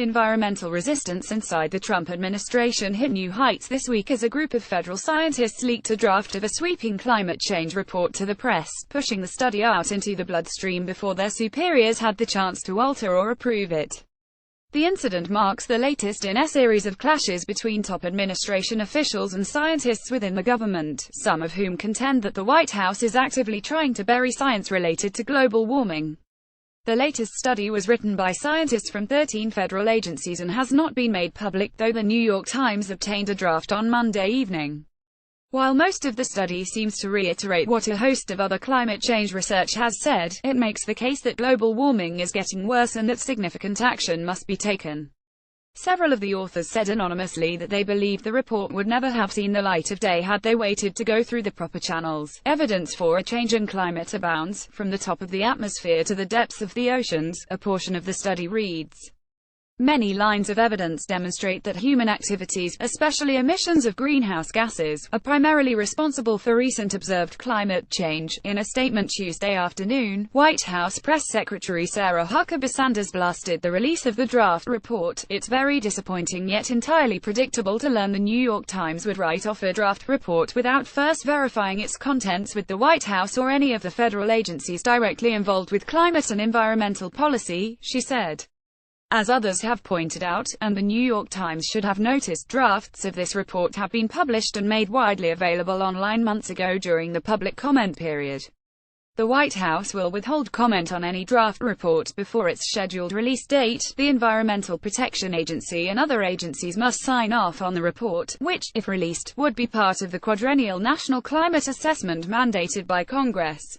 Environmental resistance inside the Trump administration hit new heights this week as a group of federal scientists leaked a draft of a sweeping climate change report to the press, pushing the study out into the bloodstream before their superiors had the chance to alter or approve it. The incident marks the latest in a series of clashes between top administration officials and scientists within the government, some of whom contend that the White House is actively trying to bury science related to global warming. The latest study was written by scientists from 13 federal agencies and has not been made public, though the New York Times obtained a draft on Monday evening. While most of the study seems to reiterate what a host of other climate change research has said, it makes the case that global warming is getting worse and that significant action must be taken. Several of the authors said anonymously that they believe the report would never have seen the light of day had they waited to go through the proper channels. Evidence for a change in climate abounds, from the top of the atmosphere to the depths of the oceans, a portion of the study reads. Many lines of evidence demonstrate that human activities, especially emissions of greenhouse gases, are primarily responsible for recent observed climate change. In a statement Tuesday afternoon, White House Press Secretary Sarah Huckabee Sanders blasted the release of the draft report. "It's very disappointing yet entirely predictable to learn the New York Times would write off a draft report without first verifying its contents with the White House or any of the federal agencies directly involved with climate and environmental policy," she said. As others have pointed out, and the New York Times should have noticed, drafts of this report have been published and made widely available online months ago during the public comment period. The White House will withhold comment on any draft report before its scheduled release date. The Environmental Protection Agency and other agencies must sign off on the report, which, if released, would be part of the quadrennial National Climate Assessment mandated by Congress.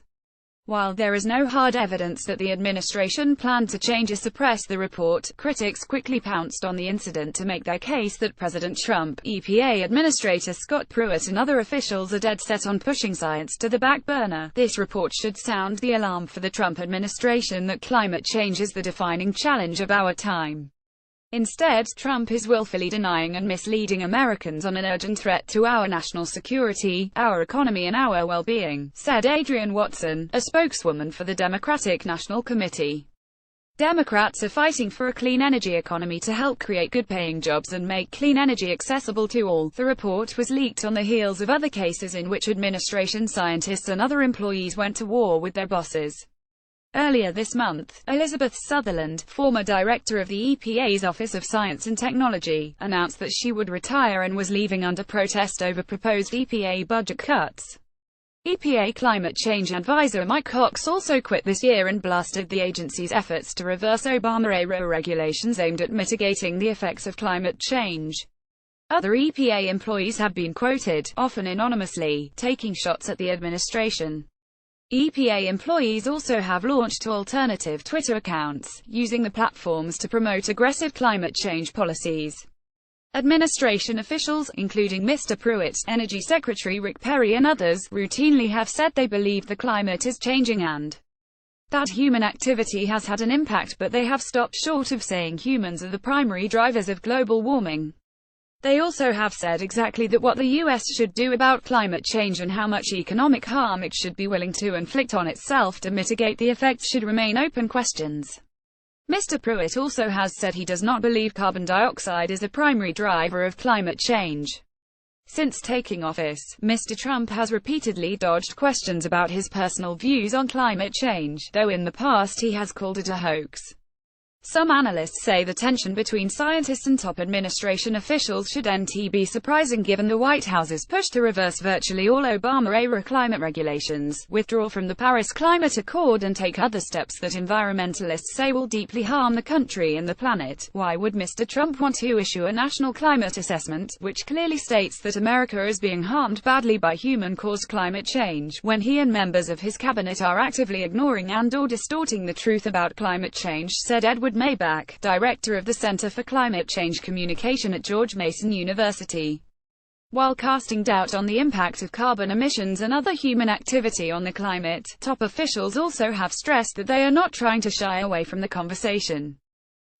While there is no hard evidence that the administration planned to change or suppress the report, critics quickly pounced on the incident to make their case that President Trump, EPA Administrator Scott Pruitt and other officials are dead set on pushing science to the back burner. This report should sound the alarm for the Trump administration that climate change is the defining challenge of our time. Instead, Trump is willfully denying and misleading Americans on an urgent threat to our national security, our economy and our well-being, said Adrienne Watson, a spokeswoman for the Democratic National Committee. Democrats are fighting for a clean energy economy to help create good-paying jobs and make clean energy accessible to all. The report was leaked on the heels of other cases in which administration scientists and other employees went to war with their bosses. Earlier this month, Elizabeth Sutherland, former director of the EPA's Office of Science and Technology, announced that she would retire and was leaving under protest over proposed EPA budget cuts. EPA climate change advisor Mike Cox also quit this year and blasted the agency's efforts to reverse Obama-era regulations aimed at mitigating the effects of climate change. Other EPA employees have been quoted, often anonymously, taking shots at the administration. EPA employees also have launched alternative Twitter accounts, using the platforms to promote aggressive climate change policies. Administration officials, including Mr. Pruitt, Energy Secretary Rick Perry and others, routinely have said they believe the climate is changing and that human activity has had an impact, but they have stopped short of saying humans are the primary drivers of global warming. They also have said exactly that what the U.S. should do about climate change and how much economic harm it should be willing to inflict on itself to mitigate the effects should remain open questions. Mr. Pruitt also has said he does not believe carbon dioxide is a primary driver of climate change. Since taking office, Mr. Trump has repeatedly dodged questions about his personal views on climate change, though in the past he has called it a hoax. Some analysts say the tension between scientists and top administration officials shouldn't be surprising given the White House's push to reverse virtually all Obama-era climate regulations, withdraw from the Paris Climate Accord and take other steps that environmentalists say will deeply harm the country and the planet. Why would Mr. Trump want to issue a national climate assessment, which clearly states that America is being harmed badly by human-caused climate change, when he and members of his cabinet are actively ignoring and/or distorting the truth about climate change, said Edward Maybach, director of the Center for Climate Change Communication at George Mason University. While casting doubt on the impact of carbon emissions and other human activity on the climate, top officials also have stressed that they are not trying to shy away from the conversation.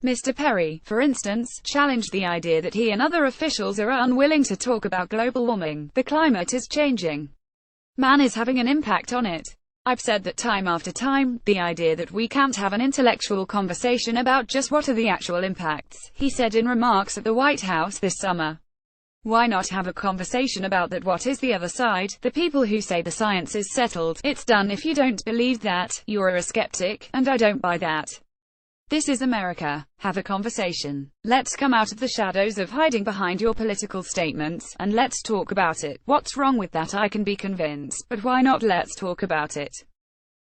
Mr. Perry, for instance, challenged the idea that he and other officials are unwilling to talk about global warming. The climate is changing. Man is having an impact on it. I've said that time after time, the idea that we can't have an intellectual conversation about just what are the actual impacts, he said in remarks at the White House this summer. Why not have a conversation about that? What is the other side? The people who say the science is settled, it's done. If you don't believe that, you're a skeptic, and I don't buy that. This is America. Have a conversation. Let's come out of the shadows of hiding behind your political statements, and let's talk about it. What's wrong with that? I can be convinced, but why not? Let's talk about it.